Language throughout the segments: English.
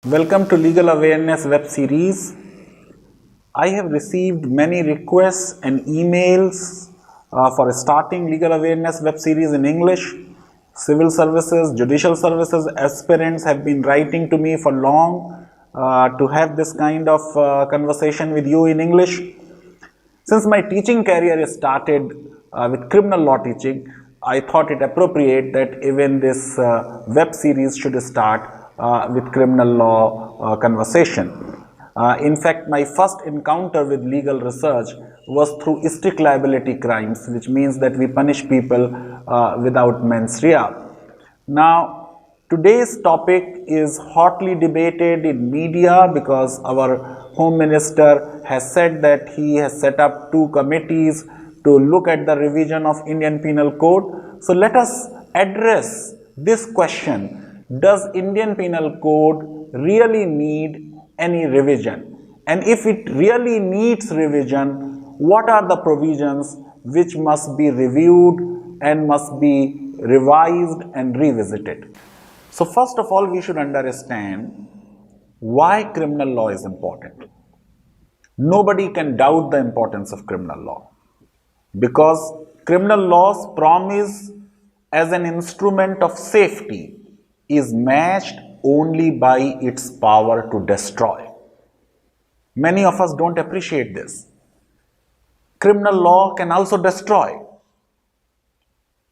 Welcome to Legal Awareness web series. I have received many requests and emails for starting Legal Awareness web series in English. Civil services, judicial services aspirants have been writing to me for long to have this kind of conversation with you in English. Since my teaching career started with criminal law teaching, I thought it appropriate that even this web series should start with criminal law conversation. In fact, my first encounter with legal research was through strict liability crimes, which means that we punish people without mens rea. Now, today's topic is hotly debated in media because our Home Minister has said that he has set up two committees to look at the revision of Indian Penal Code. So let us address this question. Does Indian Penal Code really need any revision? And if it really needs revision, what are the provisions which must be reviewed and must be revised and revisited? So first of all, we should understand why criminal law is important. Nobody can doubt the importance of criminal law because criminal law's promise as an instrument of safety is matched only by its power to destroy. Many of us don't appreciate this. Criminal law can also destroy.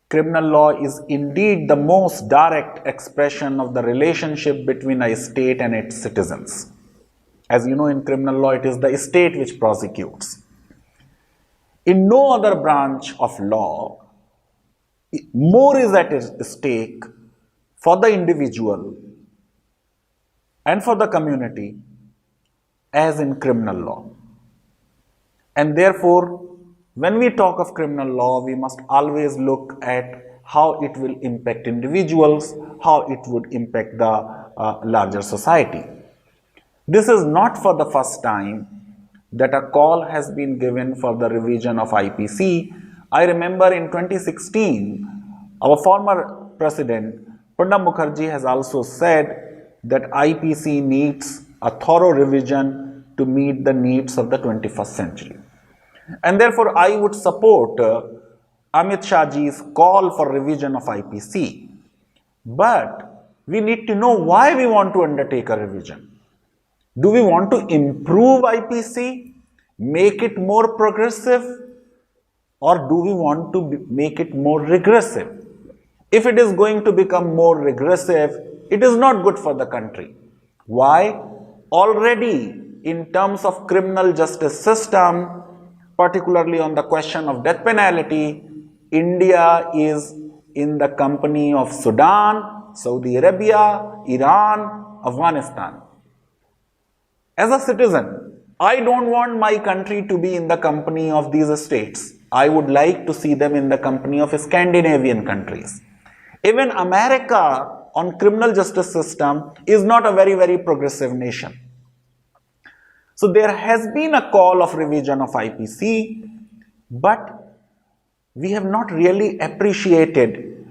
Criminal law is indeed the most direct expression of the relationship between a state and its citizens. As you know, in criminal law, it is the state which prosecutes. In no other branch of law, more is at stake for the individual and for the community as in criminal law. And therefore, when we talk of criminal law, we must always look at how it will impact individuals, how it would impact the larger society. This is not for the first time that a call has been given for the revision of IPC. I remember in 2016, our former president, Pranab Mukherjee, has also said that IPC needs a thorough revision to meet the needs of the 21st century. And therefore, I would support Amit Shahji's call for revision of IPC. But we need to know why we want to undertake a revision. Do we want to improve IPC, make it more progressive, or do we want to make it more regressive? If it is going to become more regressive, it is not good for the country. Why? Already in terms of criminal justice system, particularly on the question of death penalty, India is in the company of Sudan, Saudi Arabia, Iran, Afghanistan. As a citizen, I don't want my country to be in the company of these states. I would like to see them in the company of Scandinavian countries. Even America on criminal justice system is not a very progressive nation. So there has been a call of revision of IPC, but we have not really appreciated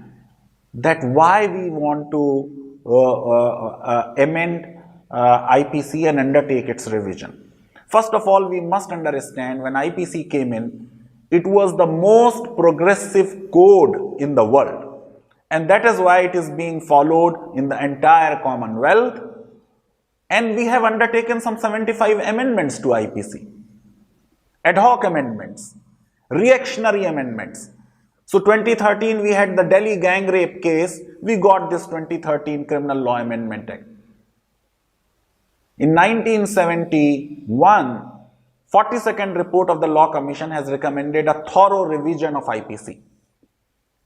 that why we want to amend IPC and undertake its revision. First of all, we must understand when IPC came in, it was the most progressive code in the world. And that is why it is being followed in the entire Commonwealth. And we have undertaken some 75 amendments to IPC. Ad hoc amendments, reactionary amendments. So 2013 we had the Delhi gang rape case, we got this 2013 Criminal Law Amendment Act. In 1971, 42nd report of the Law Commission has recommended a thorough revision of IPC.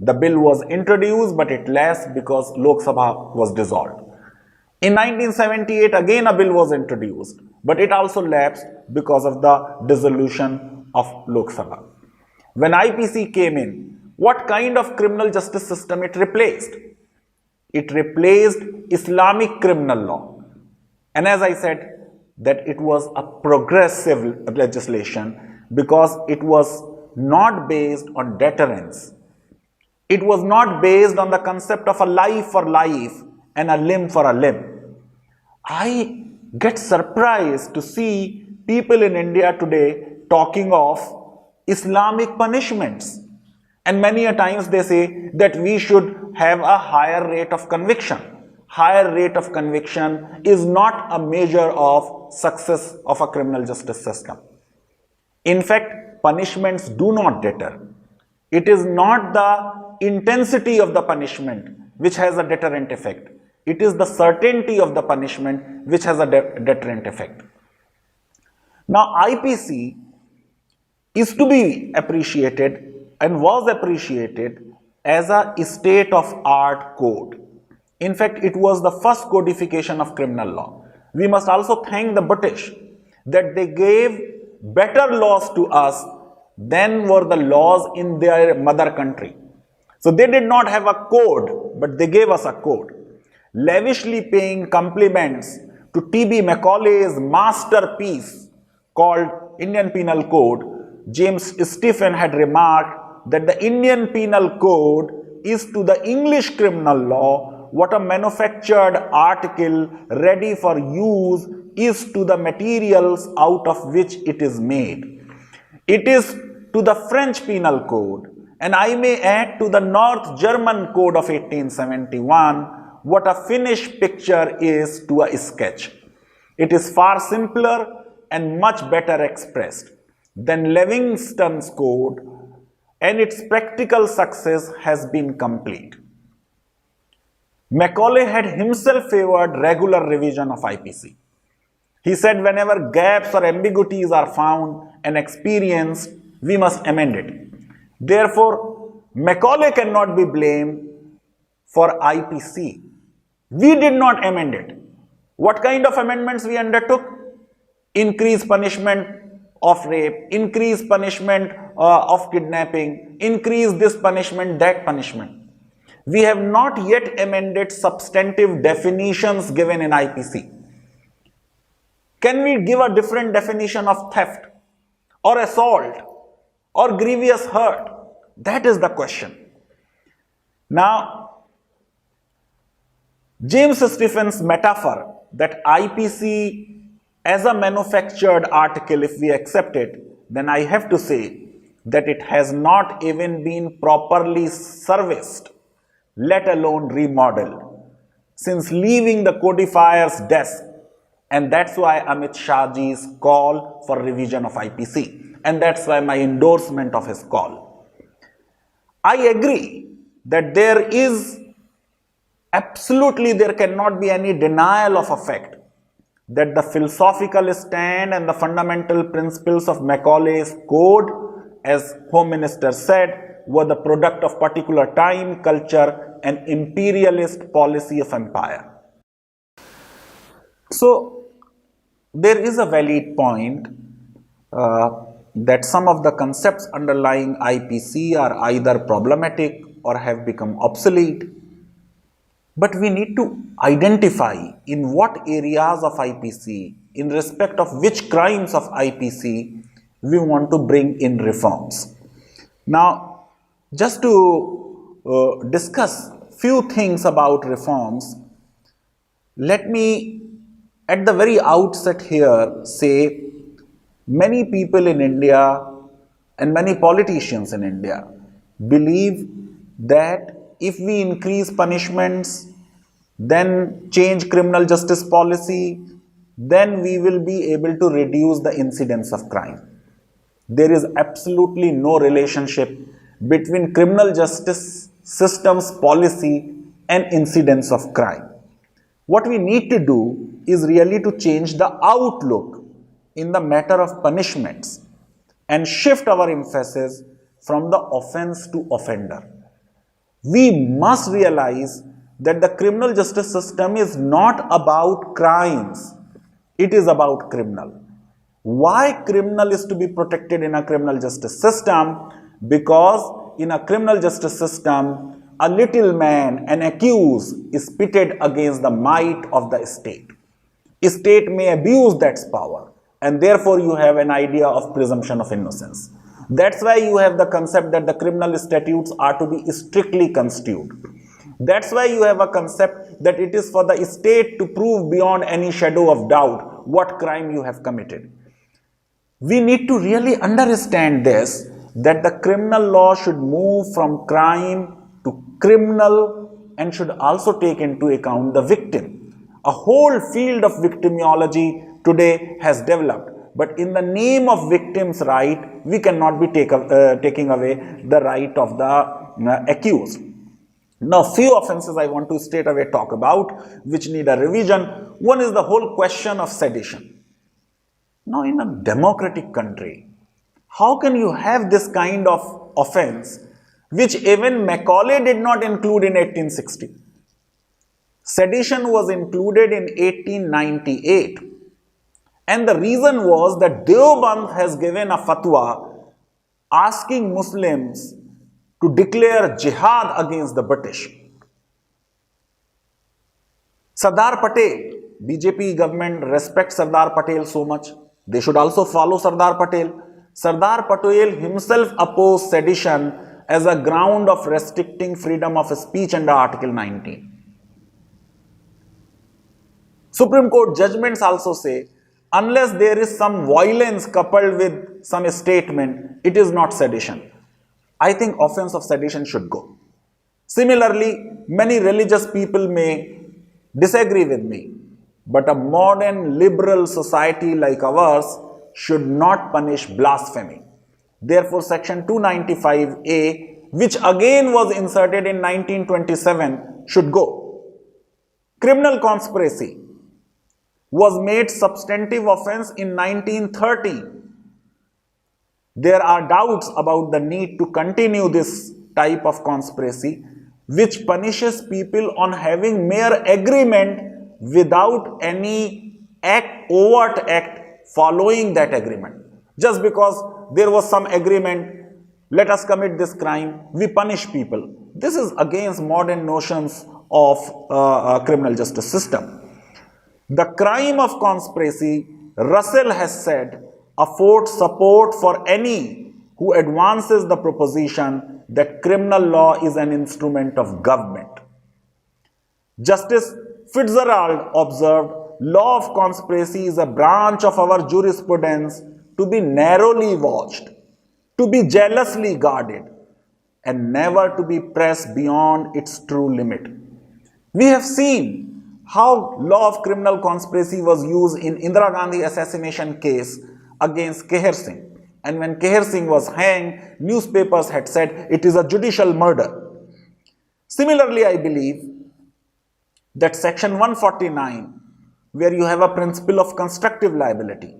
The bill was introduced, but it lapsed because Lok Sabha was dissolved. In 1978, again a bill was introduced, but it also lapsed because of the dissolution of Lok Sabha. When IPC came in, what kind of criminal justice system it replaced? It replaced Islamic criminal law. And as I said, that it was a progressive legislation because it was not based on deterrence. It was not based on the concept of a life for life and a limb for a limb. I get surprised to see people in India today talking of Islamic punishments. And many a times they say that we should have a higher rate of conviction. Higher rate of conviction is not a measure of success of a criminal justice system. In fact, punishments do not deter. It is not the intensity of the punishment which has a deterrent effect. It is the certainty of the punishment which has a deterrent effect. Now, IPC is to be appreciated and was appreciated as a state-of-art code. In fact, it was the first codification of criminal law. We must also thank the British that they gave better laws to us than were the laws in their mother country. So they did not have a code, but they gave us a code. Lavishly paying compliments to T.B. Macaulay's masterpiece called Indian Penal Code, James Stephen had remarked that the Indian Penal Code is to the English criminal law what a manufactured article ready for use is to the materials out of which it is made. It is to the French Penal Code, and I may add to the North German Code of 1871, what a finished picture is to a sketch. It is far simpler and much better expressed than Livingstone's code, and its practical success has been complete. Macaulay had himself favored regular revision of IPC. He said whenever gaps or ambiguities are found and experienced, we must amend it. Therefore, Macaulay cannot be blamed for IPC. We did not amend it. What kind of amendments we undertook? Increase punishment of rape, increase punishment of kidnapping, increase this punishment, that punishment. We have not yet amended substantive definitions given in IPC. Can we give a different definition of theft or assault or grievous hurt? That is the question. Now, James Stephen's metaphor that IPC as a manufactured article, if we accept it, then I have to say that it has not even been properly serviced, let alone remodeled, since leaving the codifier's desk. And that's why Amit Shahji's call for revision of IPC. And that's why my endorsement of his call. I agree that there cannot be any denial of a fact that the philosophical stand and the fundamental principles of Macaulay's code, as Home Minister said, were the product of particular time, culture, and imperialist policy of empire. So, there is a valid point that some of the concepts underlying IPC are either problematic or have become obsolete. But we need to identify in what areas of IPC, in respect of which crimes of IPC, we want to bring in reforms. Now, just to discuss few things about reforms, let me at the very outset here say many people in India and many politicians in India believe that if we increase punishments, then change criminal justice policy, then we will be able to reduce the incidence of crime. There is absolutely no relationship between criminal justice system's policy and incidence of crime. What we need to do is really to change the outlook in the matter of punishments and shift our emphasis from the offense to offender. We must realize that the criminal justice system is not about crimes, it is about criminal. Why criminal is to be protected in a criminal justice system? Because in a criminal justice system, a little man, an accused, is pitted against the might of the state. A state may abuse that power, and therefore you have an idea of presumption of innocence. That's why you have the concept that the criminal statutes are to be strictly construed. That's why you have a concept that it is for the state to prove beyond any shadow of doubt what crime you have committed. We need to really understand this, that the criminal law should move from crime to criminal and should also take into account the victim. A whole field of victimology today has developed, but in the name of victim's right, we cannot be taking away the right of the accused. Now, few offenses I want to straight away talk about which need a revision. One is the whole question of sedition. Now, in a democratic country, how can you have this kind of offense which even Macaulay did not include in 1860? Sedition was included in 1898, and the reason was that Deoband has given a fatwa asking Muslims to declare jihad against the British. Sardar Patel, BJP government respects Sardar Patel so much, they should also follow Sardar Patel. Sardar Patel himself opposed sedition as a ground of restricting freedom of speech under Article 19. Supreme Court judgments also say, unless there is some violence coupled with some statement, it is not sedition. I think offense of sedition should go. Similarly, many religious people may disagree with me, but a modern liberal society like ours should not punish blasphemy. Therefore, section 295A, which again was inserted in 1927, should go. Criminal conspiracy was made substantive offense in 1930. There are doubts about the need to continue this type of conspiracy, which punishes people on having mere agreement without any overt act following that agreement. Just because there was some agreement, let us commit this crime, we punish people. This is against modern notions of criminal justice system. The crime of conspiracy, Russell has said, affords support for any who advances the proposition that criminal law is an instrument of government. Justice Fitzgerald observed, law of conspiracy is a branch of our jurisprudence to be narrowly watched, to be jealously guarded, and never to be pressed beyond its true limit. We have seen how law of criminal conspiracy was used in Indira Gandhi assassination case against Kehar Singh. And when Kehar Singh was hanged, newspapers had said it is a judicial murder. Similarly, I believe that section 149, where you have a principle of constructive liability,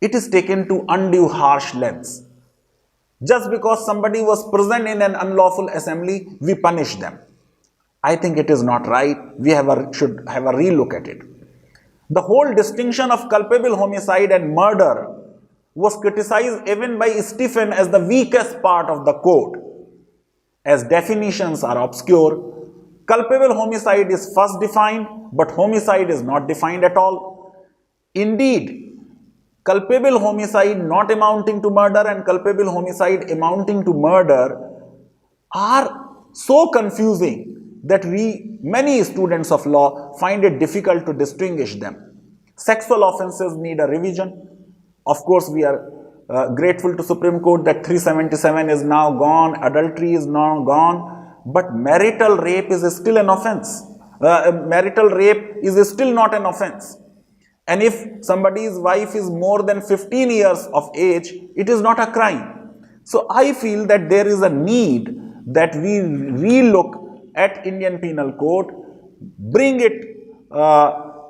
it is taken to undue harsh lengths. Just because somebody was present in an unlawful assembly, we punish them. I think it is not right. We should have a relook at it. The whole distinction of culpable homicide and murder was criticized even by Stephen as the weakest part of the code, as definitions are obscure. Culpable homicide is first defined, but homicide is not defined at all. Indeed, culpable homicide not amounting to murder and culpable homicide amounting to murder are so confusing that many students of law find it difficult to distinguish them. Sexual offenses need a revision. Of course, we are grateful to Supreme Court that 377 is now gone, adultery is now gone, but marital rape is still an offense. Marital rape is still not an offense. And if somebody's wife is more than 15 years of age, it is not a crime. So I feel that there is a need that we relook at Indian Penal Code, bring it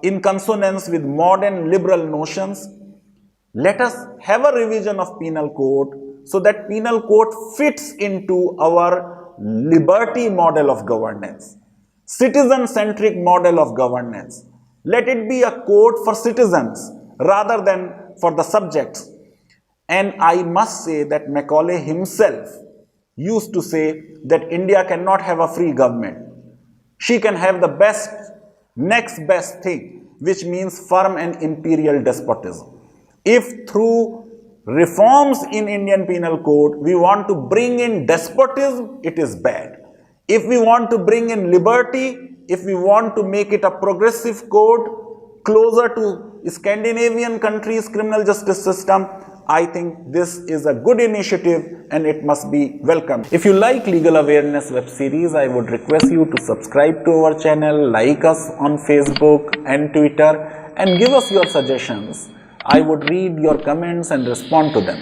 in consonance with modern liberal notions. Let us have a revision of Penal Code so that Penal Code fits into our liberty model of governance, citizen-centric model of governance. Let it be a code for citizens rather than for the subjects. And I must say that Macaulay himself used to say that India cannot have a free government. She can have the best, next best thing, which means firm and imperial despotism. If through reforms in Indian Penal Code, we want to bring in despotism, it is bad. If we want to bring in liberty, if we want to make it a progressive code closer to Scandinavian countries' criminal justice system, I think this is a good initiative and it must be welcomed. If you like Legal Awareness web series, I would request you to subscribe to our channel, like us on Facebook and Twitter, and give us your suggestions. I would read your comments and respond to them.